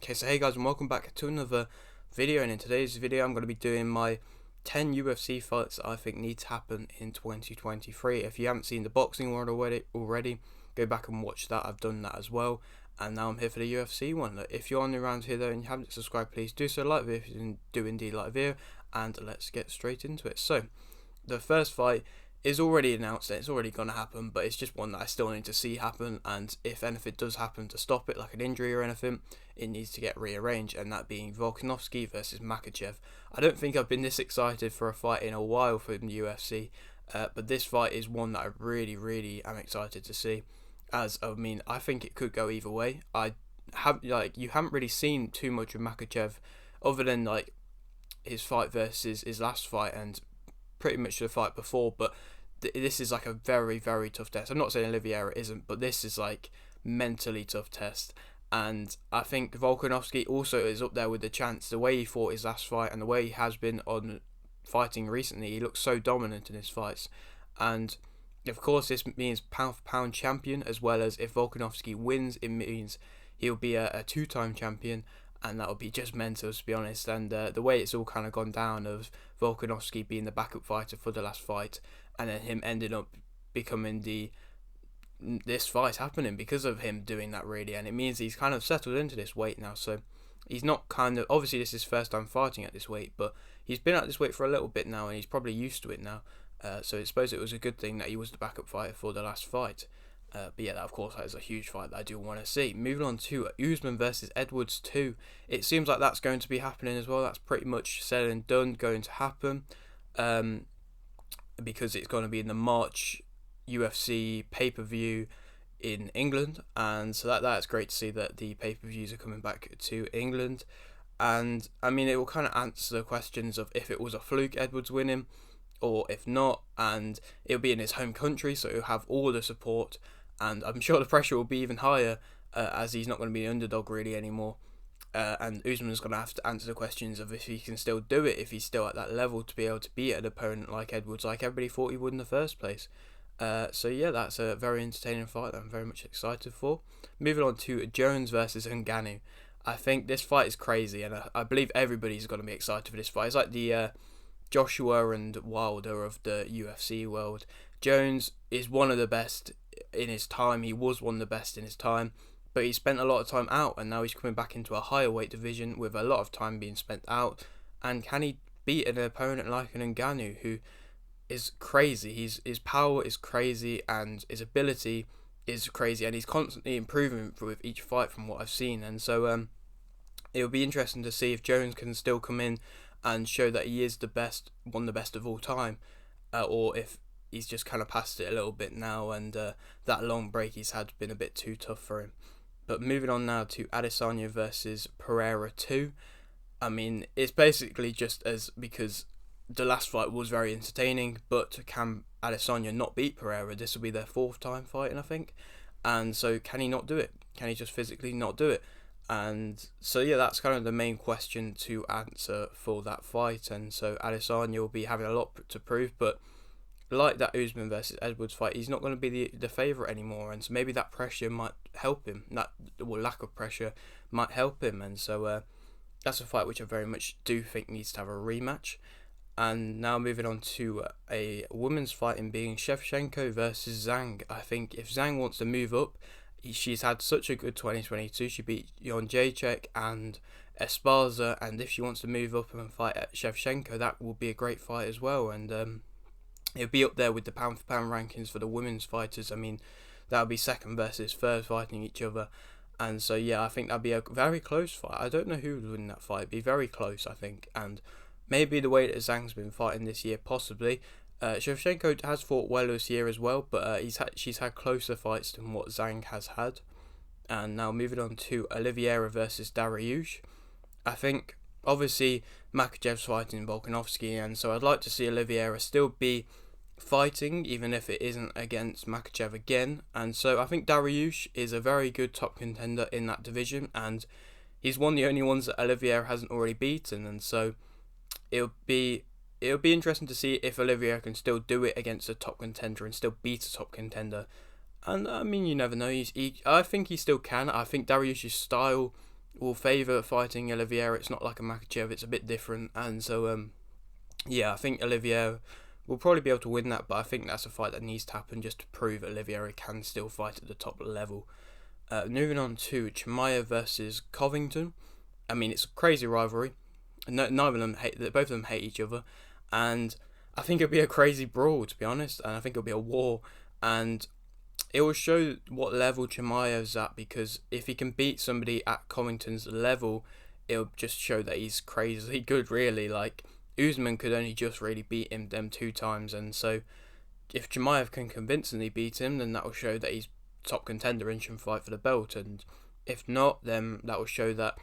Okay, so hey guys, and welcome back to another video. And in today's video, I'm going to be doing my 10 UFC fights that I think need to happen in 2023. If you haven't seen the boxing one already, go back and watch that. I've done that as well. And now I'm here for the UFC one. If you're on around here though and you haven't subscribed, please do so. Like the video if you do indeed like the video, and let's get straight into it. So, the first fight is already announced and it's already going to happen, but it's just one that I still need to see happen, and if anything does happen to stop it, like an injury or anything, it needs to get rearranged, and that being Volkanovski versus Makhachev. I don't think I've been this excited for a fight in a while from the UFC, but this fight is one that I really am excited to see, I think it could go either way. You haven't really seen too much of Makhachev other than like his fight versus his last fight and pretty much the fight before, but this is like a very tough test. I'm not saying Oliveira isn't, but this is like mentally tough test, and I think Volkanovski also is up there with the chance. The way he fought his last fight and the way he has been on fighting recently, he looks so dominant in his fights, and of course this means pound for pound champion, as well as if Volkanovski wins, it means he'll be a two-time champion, and that would be just mental, to be honest. And the way it's all kind of gone down, of Volkanovski being the backup fighter for the last fight, and then him ending up becoming this fight happening because of him doing that, really. And it means he's kind of settled into this weight now, so he's not obviously this is his first time fighting at this weight, but he's been at this weight for a little bit now and he's probably used to it now, so I suppose it was a good thing that he was the backup fighter for the last fight. But yeah, that of course that is a huge fight that I do want to see. Moving on to Usman versus Edwards 2. It seems like that's going to be happening as well. That's pretty much said and done, going to happen. Because it's going to be in the March UFC pay-per-view in England. And so that's great to see that the pay-per-views are coming back to England. And I mean, it will kind of answer the questions of if it was a fluke Edwards winning, or if not, and it'll be in his home country, so he'll have all the support, and I'm sure the pressure will be even higher, as he's not going to be an underdog really anymore, and Usman is going to have to answer the questions of if he can still do it, if he's still at that level to be able to beat an opponent like Edwards, like everybody thought he would in the first place. So yeah, that's a very entertaining fight that I'm very much excited for. Moving on to Jones versus Ngannou. I think this fight is crazy, and I believe everybody's going to be excited for this fight. It's like the Joshua and Wilder of the UFC world. Jones is one of the best in his time. He was one of the best in his time, but he spent a lot of time out, and now he's coming back into a higher weight division with a lot of time being spent out. And can he beat an opponent like an Ngannou, who is crazy? His power is crazy, and his ability is crazy, and he's constantly improving with each fight from what I've seen. And so it'll be interesting to see if Jones can still come in and show that he is the best, one of the best of all time, or if he's just kind of passed it a little bit now, and that long break he's had been a bit too tough for him. But moving on now to Adesanya versus Pereira 2. I mean, it's basically just as, because the last fight was very entertaining, but can Adesanya not beat Pereira? This will be their fourth time fighting, I think, and so can he not do it? Can he just physically not do it? And so yeah, that's kind of the main question to answer for that fight. And so Adesanya will be having a lot to prove, but like that Usman versus Edwards fight, he's not going to be the favourite anymore, and so maybe that pressure might help him. That lack of pressure might help him, and so that's a fight which I very much do think needs to have a rematch. And now moving on to a women's fight, in being Shevchenko versus Zhang. I think if Zhang wants to move up, she's had such a good 2022. She beat Jędrzejczyk and Esparza, and if she wants to move up and fight at Shevchenko, that will be a great fight as well. And it'll be up there with the pound for pound rankings for the women's fighters. I mean, that'll be second versus third fighting each other. And so yeah, I think that'll be a very close fight. I don't know who would win that fight. It'll be very close, I think. And maybe the way that Zhang's been fighting this year, possibly. Shevchenko has fought well this year as well, but she's had closer fights than what Zhang has had. And now moving on to Oliveira versus Dariush. I think obviously Makhachev's fighting Volkanovski, and so I'd like to see Oliveira still be fighting, even if it isn't against Makhachev again. And so I think Dariush is a very good top contender in that division, and he's one of the only ones that Oliveira hasn't already beaten. And so it'll be interesting to see if Oliveira can still do it against a top contender and still beat a top contender. And I mean, you never know. I think he still can. I think Dariush's style will favour fighting Oliveira. It's not like a Makhachev, it's a bit different, and so yeah, I think Oliveira will probably be able to win that, but I think that's a fight that needs to happen just to prove Oliveira can still fight at the top level. Moving on to Chimaev versus Covington. I mean, it's a crazy rivalry. Neither of them both of them hate each other, and I think it'll be a crazy brawl, to be honest, and I think it'll be a war, and it will show what level Chimaev's at, because if he can beat somebody at Covington's level, it'll just show that he's crazy good, really. Like, Usman could only just really beat him them 2 times, and so if Chimaev can convincingly beat him, then that will show that he's top contender and should fight for the belt, and if not, then that will show that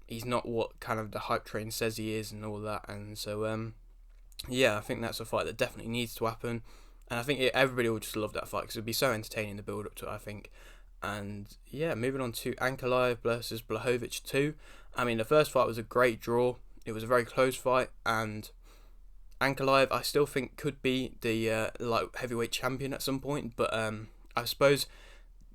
he's not what kind of the hype train says he is and all that. And so yeah, I think that's a fight that definitely needs to happen, and I think everybody will just love that fight because it would be so entertaining, the build up to it, I think. And yeah, moving on to Ankalaev versus Blachowicz 2. I mean, the first fight was a great draw. It was a very close fight, and Ankalaev I still think could be the light heavyweight champion at some point, but I suppose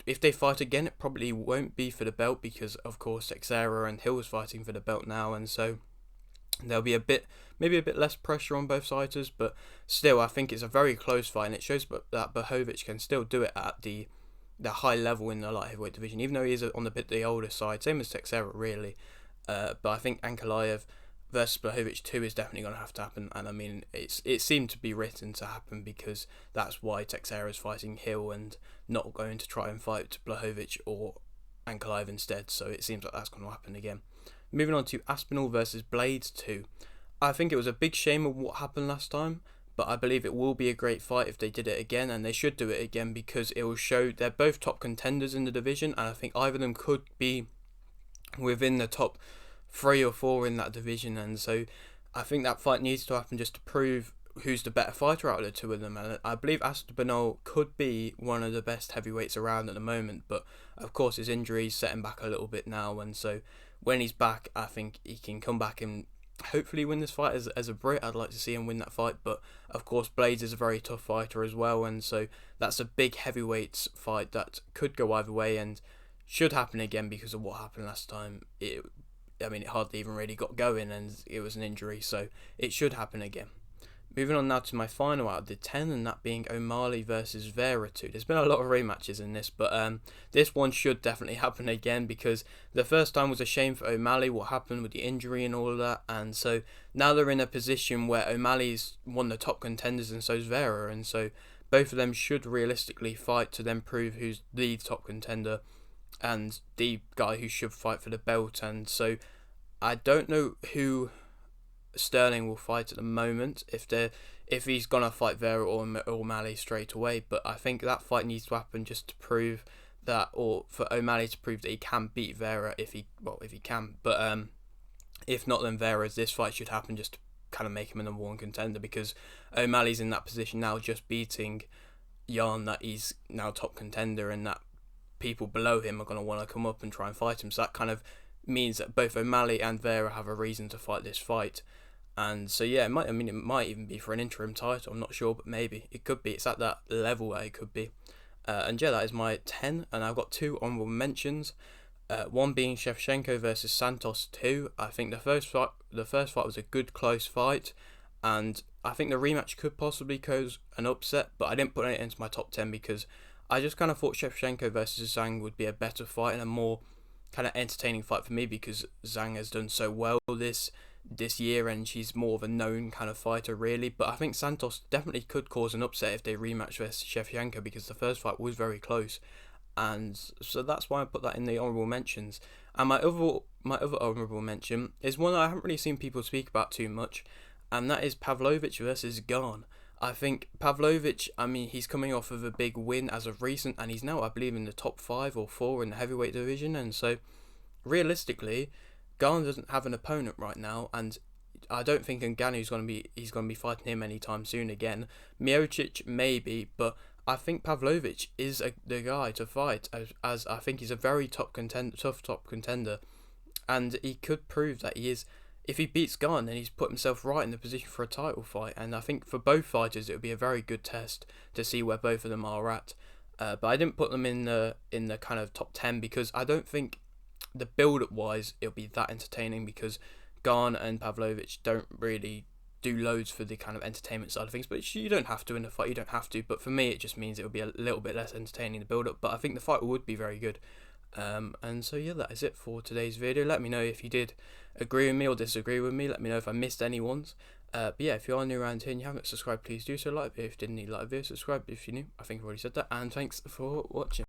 if they fight again, it probably won't be for the belt, because of course Teixeira and Hill is fighting for the belt now, and so there'll be maybe a bit less pressure on both sides, but still I think it's a very close fight, and it shows that Blachowicz can still do it at the high level in the light heavyweight division, even though he is on the older side, same as Teixeira really. But I think Ankalaev versus Blachowicz 2 is definitely going to have to happen, and I mean it seemed to be written to happen, because that's why Teixeira is fighting Hill and not going to try and fight Blachowicz or Ankalaev instead, so it seems like that's going to happen again. Moving on to Aspinall versus Blaydes 2. I think it was a big shame of what happened last time, but I believe it will be a great fight if they did it again, and they should do it again, because it will show they're both top contenders in the division, and I think either of them could be within the top 3 or 4 in that division, and so I think that fight needs to happen just to prove who's the better fighter out of the two of them, and I believe Aspinall could be one of the best heavyweights around at the moment, but of course his injuries set him back a little bit now, and so when he's back, I think he can come back and hopefully win this fight. As a Brit, I'd like to see him win that fight, but of course Blaydes is a very tough fighter as well, and so that's a big heavyweights fight that could go either way and should happen again because of what happened last time. It hardly even really got going, and it was an injury, so it should happen again. Moving on now to my final out of the 10, and that being O'Malley versus Vera 2. There's been a lot of rematches in this, but this one should definitely happen again, because the first time was a shame for O'Malley, what happened with the injury and all of that, and so now they're in a position where O'Malley's one of the top contenders and so's Vera, and so both of them should realistically fight to then prove who's the top contender and the guy who should fight for the belt. And so I don't know who Sterling will fight at the moment, if he's gonna fight Vera or O'Malley straight away, but I think that fight needs to happen just to prove that, or for O'Malley to prove that he can beat Vera if he can, but if not, then this fight should happen just to kind of make him a number 1 contender, because O'Malley's in that position now, just beating Jan, that he's now top contender, and that people below him are going to want to come up and try and fight him, so that kind of means that both O'Malley and Vera have a reason to fight this fight. And so yeah, it might even be for an interim title, I'm not sure, but maybe it could be. It's at that level where it could be. And yeah, that is my 10, and I've got 2 honourable mentions. One being Shevchenko versus Santos 2. I think the first fight was a good close fight, and I think the rematch could possibly cause an upset, but I didn't put it into my top 10 because I just kind of thought Shevchenko versus Zhang would be a better fight and a more kind of entertaining fight for me, because Zhang has done so well this year, and she's more of a known kind of fighter really. But I think Santos definitely could cause an upset if they rematch versus Shevchenko, because the first fight was very close, and so that's why I put that in the honourable mentions. And my other honourable mention is one that I haven't really seen people speak about too much, and that is Pavlovich versus Gane. I think Pavlovich, he's coming off of a big win as of recent, and he's now, I believe, in the top 5 or 4 in the heavyweight division, and so realistically Gane doesn't have an opponent right now, and I don't think Ngannou's going to be fighting him anytime soon again. Miocic maybe, but I think Pavlovich is the guy to fight, as I think he's a very tough top contender, and he could prove that he is. If he beats Gane, then he's put himself right in the position for a title fight, and I think for both fighters it would be a very good test to see where both of them are at. But I didn't put them in the kind of top 10 because I don't think the build up wise, it'll be that entertaining because Garn and Pavlovich don't really do loads for the kind of entertainment side of things, but you don't have to in a fight. You don't have to, but for me, it just means it will be a little bit less entertaining the build up. But I think the fight would be very good. And so yeah, that is it for today's video. Let me know if you did agree with me or disagree with me. Let me know if I missed any ones. But yeah, if you are new around here and you haven't subscribed, please do so. Like if you didn't need like a video, subscribe if you're new. I think I've already said that. And thanks for watching.